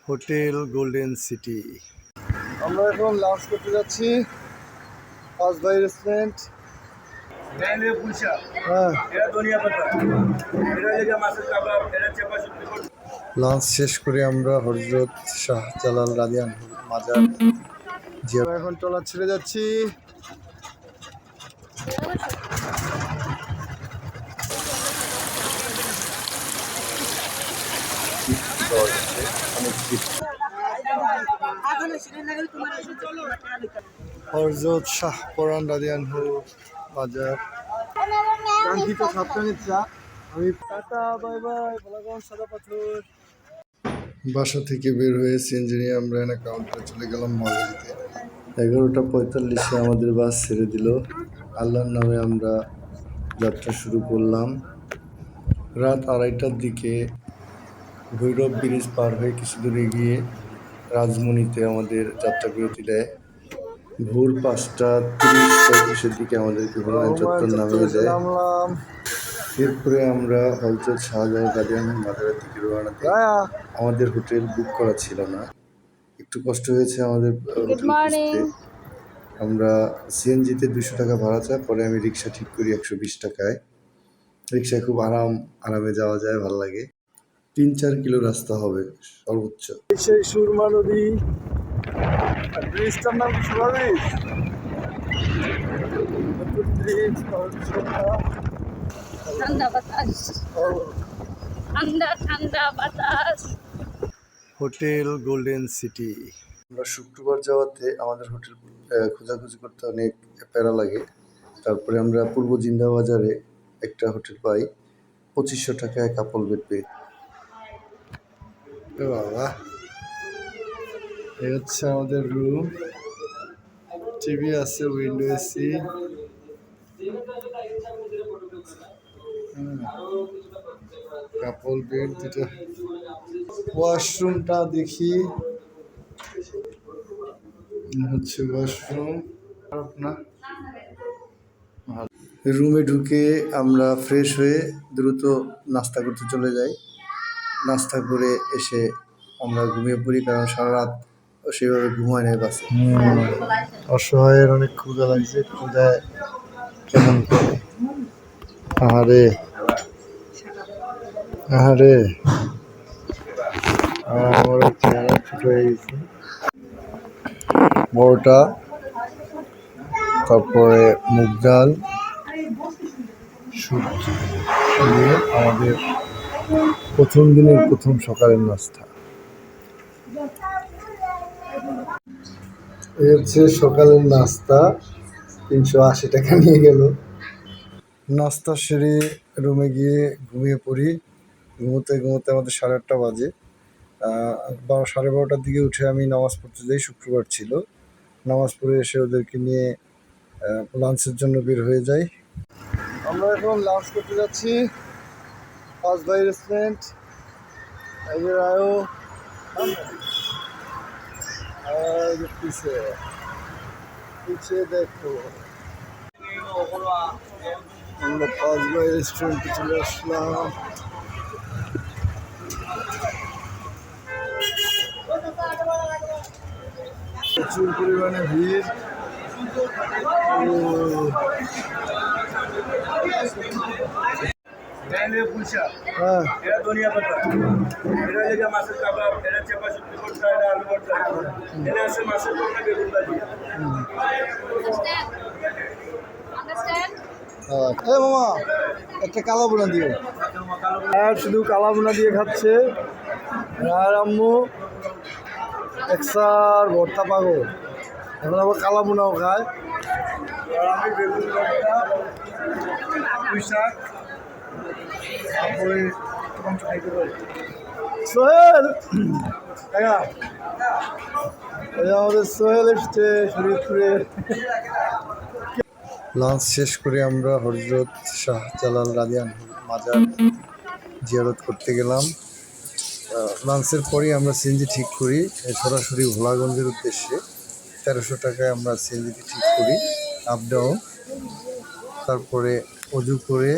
Hotel golden city. আমরা এখন lunch করতে যাচ্ছি পাঁচ ভাই রেস্টুরেন্ট। লাঞ্চ শেষ করে আমরা হযরত শাহজালাল রাদিয়ান মাজার এখন ট্রলার ছেড়ে যাচ্ছি। হযরত শাহ পরান রাদিয়ানহু বাজার কাঙ্ক্ষিত ছাত্রনেতা। আমি টাটা বাই বাই ভোলাগঞ্জ সাদা পাথর। বাসা থেকে বের হয়ে সিএনজি নিয়ে আমরা এনে কাউন্টারে চলে গেলাম মহাখালীতে। 11:45 আমাদের বাস ছেড়ে দিল। আল্লাহর নামে আমরা যাত্রা শুরু করলাম। রাত 2:30টার দিকে ভৈরব ব্রিজ পার হয়ে কিছু দূর এগিয়ে রাজমণিতে আমাদের যাত্রা বিরতি দেয়। ভোর 5:30-35-এর দিকে আমাদেরকে হুমায়ুন চত্বর নামিয়ে দেয়। এরপরে আমরা হযরত শাহজালাল রাদিয়ান মাজারের দিকে রওনা দিই। আমাদের হোটেল বুক করা ছিল না, একটু কষ্ট হয়েছে আমাদের হোটেল খুঁজতে। আমরা সিএনজিতে 200 টাকা ভাড়া চাই, পরে আমি রিক্সা ঠিক করি 120 টাকায়। রিক্সায় খুব আরামে যাওয়া যায়, ভালো লাগে। 3-4 কিলো রাস্তা হবে সর্বোচ্চ। সেই সুরমা নদী, ব্রিজটার নাম কি? সুরমা ব্রিজ। ঠান্ডা বাতাস, ঠান্ডা বাতাস। Hotel golden city. আমরা শুক্রবার যাওয়াতে আমাদের হোটেল খোঁজাখুঁজি করতে অনেক প্যারা লাগে। তারপরে আমরা পূর্ব জিন্দা বাজারে একটা হোটেল পাই, 2500 টাকায় কাপল বেড পেয়ে। বাবা, এই হচ্ছে আমাদের রুম। টিভি আছে, উইন্ডো এসি। কাপল বেড দুটা। ওয়াশরুমটা দেখি, হচ্ছে ওয়াশরুম। না, রুমে ঢুকে আমরা ফ্রেশ হয়ে দ্রুত নাস্তা করতে চলে যাই। নাস্তা করে এসে আমরা ঘুমিয়ে পড়ি, কারণ সারা রাত সেভাবে ঘুমায় নেই বাসে। অসহায়ের অনেক ক্ষুধা লাগছে, ক্ষুধায় কেমন করে। আহারে আহারে, আমার চেহারা ছোট হয়ে গেছে। বড়টা, তারপরে মুগ ডাল, সবজি দিয়ে আমাদের প্রথম দিনের প্রথম সকালের নাস্তা। এই হচ্ছে সকালের নাস্তা, 380 টাকা নিয়ে গেল। নাস্তা সেরে রুমে গিয়ে ঘুমিয়ে পড়ি। ঘুমোতে ঘুমোতে আমাদের 8:30 বাজে। 12:30টার দিকে উঠে আমি নামাজ পড়তে যাই, শুক্রবার ছিল। নামাজ পড়ে এসে ওদেরকে নিয়ে লাঞ্চের জন্য বের হয়ে যাই। আমরা এখন লাঞ্চ করতে যাচ্ছি পাঁচ ভাই রেস্টুরেন্ট। পিছে দেখো, আমরা পাঁচ ভাই রেস্টুরেন্টে চলে আসলাম। প্রচুর পরিমাণে ভিড়। মামা একটা কালা বোনা দিও। আর শুধু কালা বোনা দিয়ে খাচ্ছে, আর আম্মু এক্সার ভর্তা পাগল, এখন আবার কালা বোনাও খায়। আর আমি বেগুন ভর্তা, পুঁই শাক, তারপরে খাইতে পারি। সোহেল, আমাদের সোহেল এসছে শরীরপুরে। লাঞ্চ শেষ করে আমরা হযরত শাহজালাল রাদিয়ান মাজার জিয়ারত করতে গেলাম। লাঞ্চের পরেই আমরা সিএনজি ঠিক করি সরাসরি ভোলাগঞ্জের উদ্দেশ্যে। 1300 টাকায় আমরা সিএনজিটি ঠিক করি, আপ ডাউন। তারপরে অজু করে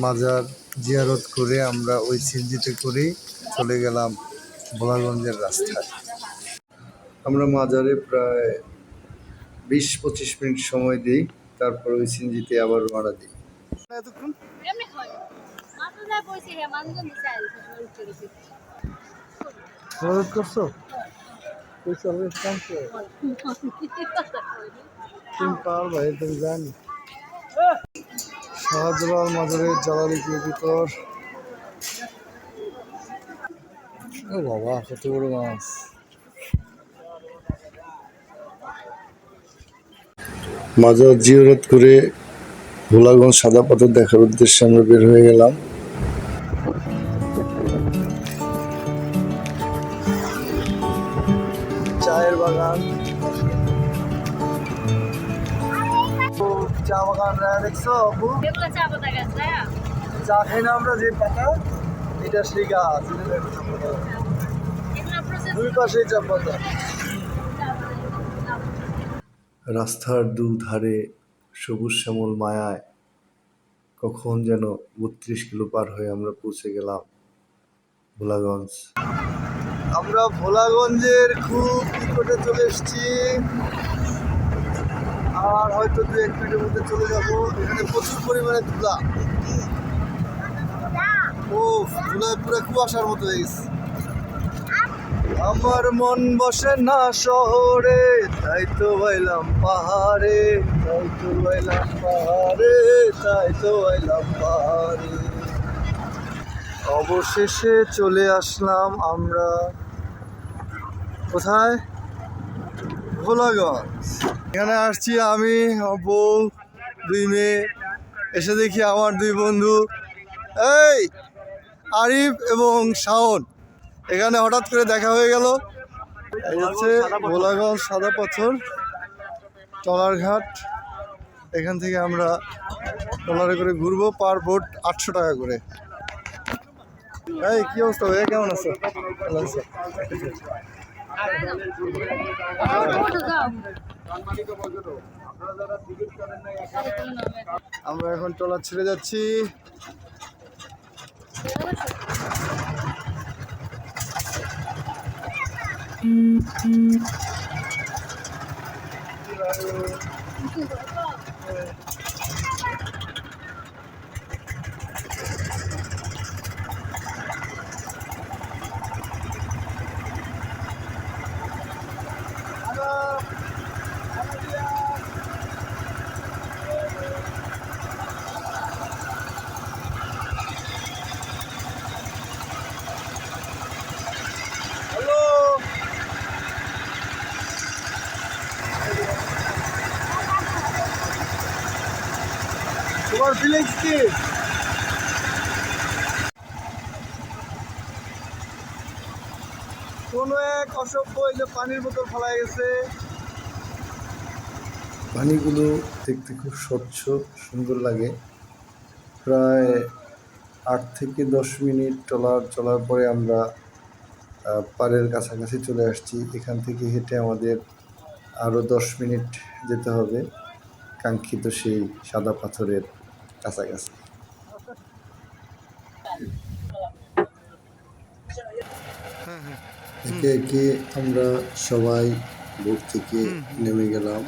মাজার জিয়ারত করে আমরা ওই সিএনজিতে করেই চলে গেলাম ভোলাগঞ্জের রাস্তায়। আমরা মাজারে প্রায় 20-25 মিনিট সময় দিই, তারপর ওই সিনজিতে আবার রওনা দিই। এতক্ষণ এমনি খাওয়াই মাত্র যা বলছি হে মানুষজন দিছে আর উঠতে গেছে মদত করছো? তুমি পারবা, তুমি জানি। শাহজালাল মাজারের জালালি ভিতর। ও বাবা, কত বড় মাছ! মাজার জিয়ারত করে ভোলাগঞ্জ সাদা পাথর দেখার উদ্দেশ্যে আমরা বের হয়ে গেলাম। চায়ের বাগান, চা বাগান দেখছো আপু? এগুলো চা পাতা গাছ তাই না? চা খাই না আমরা, যে পাতা এটা সেই গাছ, এগুলো প্রসেস দুই পাশেই চা পাতা। রাস্তার দুধারে সবুজ শ্যামল মায়ায় কখন যেন 32 কিলো পার হয়ে আমরা পৌঁছে গেলাম ভোলাগঞ্জ। আমরা ভোলাগঞ্জের খুব নিকটে চলে এসেছি, আর হয়তো 2-1 মিনিটের মধ্যে চলে যাব। এখানে প্রচুর পরিমাণে ধুলা, ও ধুলায় পুরো কুয়াশার মতো হয়ে গেছে। আমার মন বসে না শহরে, তাই তো বাইলাম পাহাড়ে, তাই তো বাইলাম পাহাড়ে, তাই তো বাইলাম পাহাড়ে। অবশেষে চলে আসলাম আমরা কোথায়? ভোলাগঞ্জ। এখানে আসছি আমি, আমার বউ, 2 মেয়ে। এসে দেখি আমার 2 বন্ধু, এই আরিফ এবং শাওন, এখানে হঠাৎ করে দেখা হয়ে গেল। এই হচ্ছে ভোলাগঞ্জ সাদা পাথর ট্রলার ঘাট। এখান থেকে আমরা ট্রলারে করে ঘুরবো, পার বোট 800 টাকা করে। এই কি অবস্থা ভাইয়া, কেমন আছো? ভালো আছো? আমরা এখন ট্রলার ছেড়ে যাচ্ছি। তোমার ফিলিংস কি? কোনো এক অসভ্য এই যে পানির বোতল ফেলা গেছে। পানিগুলো দেখতে খুব স্বচ্ছ, সুন্দর লাগে। প্রায় 8 থেকে 10 মিনিট ট্রলার চলার পরে আমরা পাড়ের কাছাকাছি চলে আসছি। এখান থেকে হেঁটে আমাদের আরও 10 মিনিট যেতে হবে কাঙ্ক্ষিত সেই সাদা পাথরের কাছাকাছি। একে একে আমরা সবাই বোট থেকে নেমে গেলাম।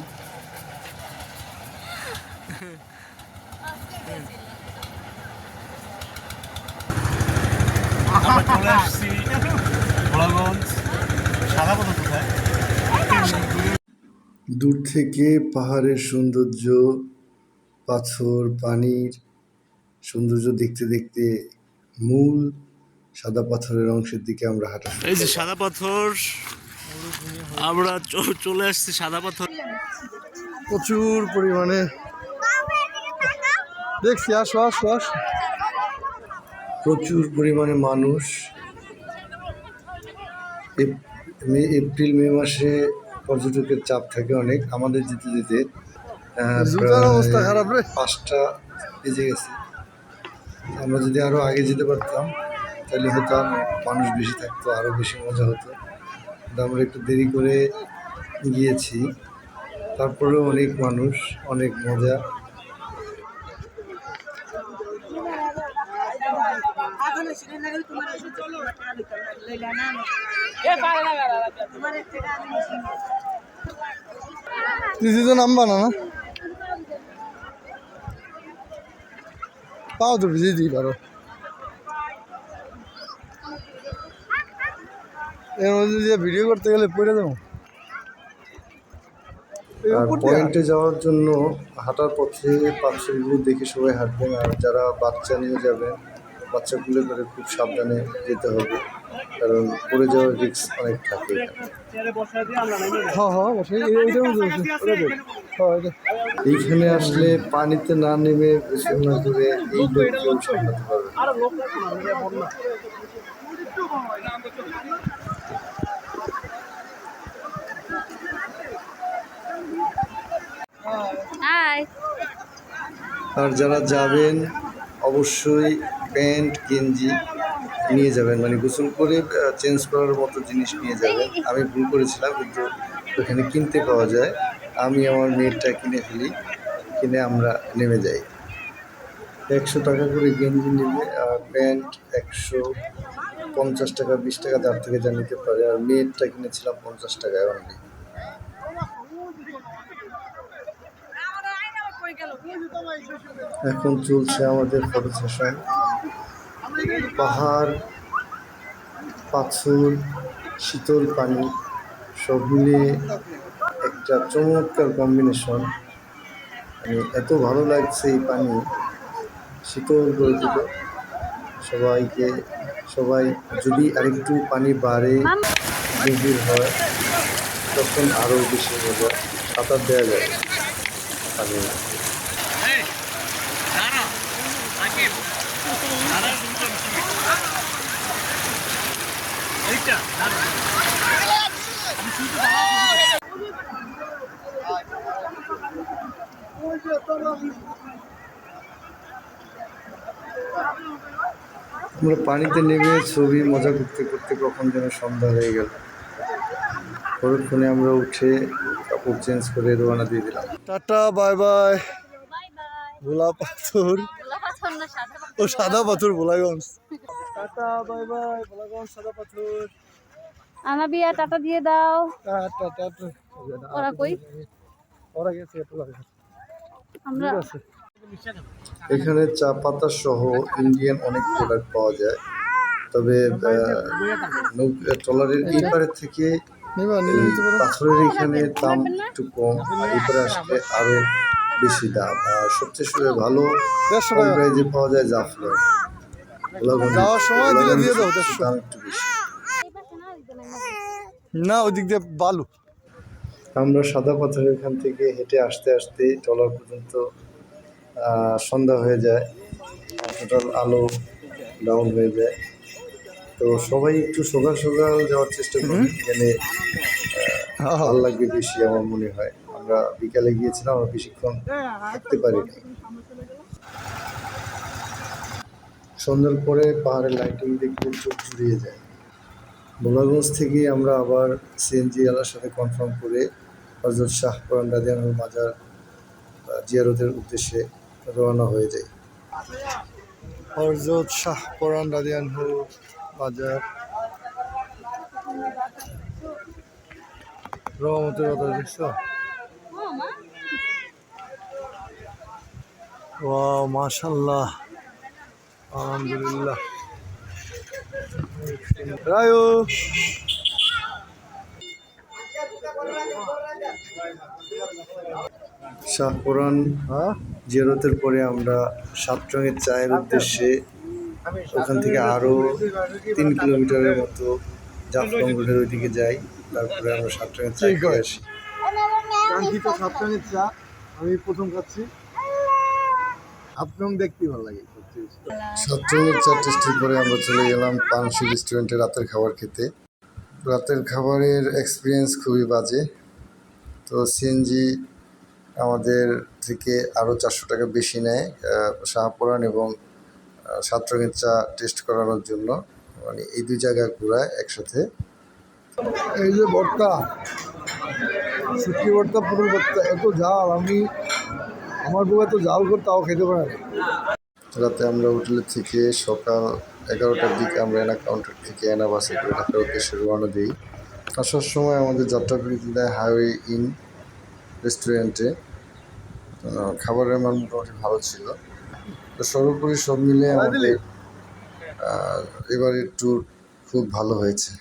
আমরা চলে আসছি ভোলাগঞ্জ সাদা পাথর কোথায়। দূর থেকে পাহাড়ের সৌন্দর্য, পাথর, পানির সৌন্দর্য দেখতে দেখতে মূল সাদা পাথরের অংশের দিকে আমরা হাঁটা শুরু এই যে করলাম। সাদা পাথর, আমরা চলে আসছি সাদা পাথর। প্রচুর পরিমাণে দেখছি, আসো আসো আসো, প্রচুর পরিমাণে মানুষ। এপ্রিল মে মাসে পর্যটকের চাপ থাকে অনেক। আমাদের যেতে যেতে অবস্থা খারাপ রে, 5টা বেজে গেছে। আমরা যদি আরো আগে যেতে পারতাম তাহলে হয়তো মানুষ বেশি থাকতো, আরো বেশি মজা হতো। কিন্তু আমরা একটু দেরি করে গিয়েছি, তারপরেও অনেক মানুষ, অনেক মজা। নিজে তো নামবা না, না পাও তো ভিজে দিই পারো। এর মধ্যে দিয়ে ভিডিও করতে গেলে পড়ে যাবো। আর পয়েন্টে যাওয়ার জন্য হাঁটার পথে পাথরগুলো দেখে সবাই হাঁটবেন, আর যারা বাচ্চা নিয়ে যাবেন বাচ্চাগুলো করে খুব সাবধানে যেতে হবে, কারণ পড়ে যাওয়ার রিস্ক অনেক থাকে। এইখানে আসলে পানিতে না নেমে গোসল না করে এই লোককেও সামলাতে পারবে। হাই। আর যারা যাবেন অবশ্যই প্যান্ট গেঞ্জি নিয়ে যাবেন, মানে গোসল করে চেঞ্জ করার মতো জিনিস নিয়ে যাবেন। আমি ভুল করেছিলাম, কিন্তু ওখানে কিনতে পাওয়া যায়। আমি আমার মেয়েরটা কিনে ফেলি, কিনে আমরা নেমে যাই। 100 টাকা করে গেঞ্জি নেবে, আর প্যান্ট 150 টাকা 20 টাকা তার থেকে যা নিতে পারে। আর মেয়েরটা কিনেছিলাম 50 টাকায় অনলি। এখন চলছে আমাদের ফটো সেশন। পাহাড়, পাথর, শীতল পানি সব মিলিয়ে একটা চমৎকার কম্বিনেশন। মানে এত ভালো লাগছে এই পানি, শীতল করে দিল সবাই যদি আরেকটু পানি বাড়ে, গভীর হয়, তখন আরও বেশি মজা। সাঁতার দেওয়া যায় পানি। আমরা পানিতে নেমে ছবি মজা করতে করতে কখন যেন সন্ধ্যা হয়ে গেল। পরক্ষণে আমরা উঠে কাপড় চেঞ্জ করে রওনা দিয়ে দিলাম। Tata, bye bye. Bye bye. ভোলা পাথর, গোলা পাথর না সাদা ও সাদা পাথর Bholaganj. Tata, bye bye, Bholaganj সাদা পাথর। আনাবিয়া টাটা দিয়ে দাও। Tata tata. ওরা কই? ওরা গেছে একটু আগে। আমরা এখানে চা পাতা সহ ইন্ডিয়ান অনেক প্রোডাক্ট পাওয়া যায়, তবে ট্রলারের এই পারের থেকে পাথরের এখানে দাম একটু কম, এই পারে আসলে আরো বেশি দাম। আর সবচেয়ে ভালো কম প্রাইজে পাওয়া যায় জাফলং। যাওয়ার সময় দিলে দিয়ে দাও, দাম একটু বেশি না, ওদিক দিয়ে বালু। আমরা সাদা পাথরের এখান থেকে হেঁটে আসতে আসতে ট্রলার পর্যন্ত সন্ধ্যা হয়ে যায়, টোটাল আলো ডাউন হয়ে যায়। তো সবাই একটু সকাল সকাল যাওয়ার চেষ্টা করি, এখানে ভালো লাগবে বেশি আমার মনে হয়। আমরা বিকালে গিয়েছিলাম, আমরা বেশিক্ষণ থাকতে পারিনি। সন্ধ্যার পরে পাহাড়ের লাইটিং দেখলে চোখ জুড়িয়ে যায়। ভোলাগঞ্জ থেকে আমরা আবার সিএনজি আলার সাথে কনফার্ম করে হযরত শাহ পরান রাদিয়াল্লাহু মাজার জিয়ারতের উদ্দেশ্যে রওনা হয়ে যাই। হযরত শাহ পরান রাদিয়াল্লাহু মাজার, রহমতের কথা দেখছো? ওয়াও, মাশাআল্লাহ, আলহামদুলিল্লাহ। রায়ু শাহপুরান জিয়ারতের পরে আমরা সাতরঙের চায়ের উদ্দেশ্যে ওখান থেকে আরও 3 কিলোমিটারের মতো জাফলং রোডের ওইদিকে যাই। তারপরে আমরা সাতরঙের চা খেয়ে আসি। কাঙ্ক্ষিত সাতরঙের চা আমি প্রথম খাচ্ছি। আপনার দেখতে ভালো লাগে। সাতরঙের চা টেস্টের পরে আমরা চলে গেলাম পানসি রেস্টুরেন্টে রাতের খাবার খেতে। রাতের খাবারের এক্সপিরিয়েন্স খুবই বাজে। তো সিএনজি আমাদের থেকে আরও 400 টাকা বেশি নেয় শাহপুরান এবং সাতরঙের চা টেস্ট করানোর জন্য, মানে এই 2 জায়গা ঘোরায় একসাথে। এই যে ভর্তা, শুটকি ভর্তা, পুরুল ভর্তা, এত ঝাল, আমার বউ এত ঝাল করে তাও খেতে পারে না। রাতে আমরা হোটেলে থেকে সকাল 11টার দিকে আমরা এনা কাউন্টার থেকে এনা বাসে করে ঢাকার উদ্দেশ্যে রওনা দিই। আসার সময় আমাদের যাত্রাবিরতি দেয় হাইওয়ে ইন রেস্টুরেন্টে। খাবারের মান মোটামুটি ভালো ছিল। তো সর্বোপরি সব মিলে আমাদের এবারের ট্যুর খুব ভালো হয়েছে।